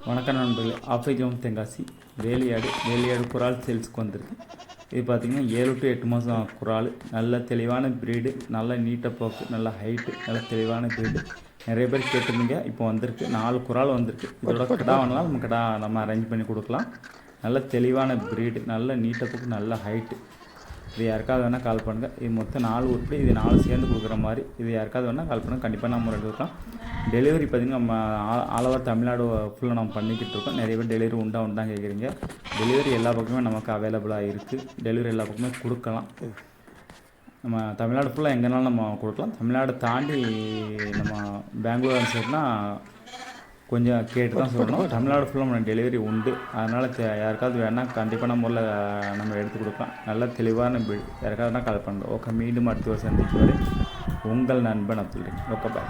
வணக்கம் நண்பர்களே. ஆஃப்ரிக்கன் தென்காசி வேலியாடு குரால் சேல்ஸுக்கு வந்திருக்கு. இது பார்த்திங்கன்னா 7 to 8 மாதம் குரால். நல்ல தெளிவான ப்ரீடு, நல்ல நீட்டை போக்கு, நல்ல ஹைட்டு, நல்ல தெளிவான ப்ரீடு. நிறைய பேர் கேட்டிருந்தீங்க. இப்போ வந்திருக்கு 4 குரால் வந்திருக்கு. இதோட கடா வேணாலும் நம்ம அரேஞ்ச் பண்ணி கொடுக்கலாம். நல்ல தெளிவான ப்ரீடு, நல்ல நீட்டை போக்கு, நல்ல ஹைட்டு. இது யாருக்காவது வேணால் கால் பண்ணுங்கள். இது மொத்தம் 4 உருப்படி, இது 4 சேர்ந்து கொடுக்குற மாதிரி. இது யாருக்காவது வேணால் கால் பண்ணுங்கள். கண்டிப்பாக நம்ம எடுக்கலாம். டெலிவரி பார்த்திங்கன்னா நம்ம ஆல் ஓவர் தமிழ்நாடு ஃபுல்லாக நம்ம பண்ணிக்கிட்டு இருக்கோம். நிறைய பேர் டெலிவரி உண்டான்னு கேட்குறீங்க. டெலிவரி எல்லா பக்கமே நமக்கு அவைலபிளாக இருக்குது. டெலிவரி எல்லா பக்கமே கொடுக்கலாம். நம்ம தமிழ்நாடு ஃபுல்லாக எங்கேனாலும் நம்ம கொடுக்கலாம். தமிழ்நாடு தாண்டி நம்ம பெங்களூர் சைட்னா கொஞ்சம் கேட்டு தான் சொல்லணும். தமிழ்நாடு ஃபுல்லாக நம்ம டெலிவரி உண்டு. அதனால் யாருக்காவது வேணால் கண்டிப்பான முறையில் நம்ம எடுத்து கொடுக்கலாம். நல்ல தெளிவான பில். யாருக்காவதுனா கால் பண்ணுறோம். ஓகே, மீண்டும் அடுத்த ஒரு சந்திக்கு வரை உங்கள் நண்பன் அப்துல். ஓகே, பாய்.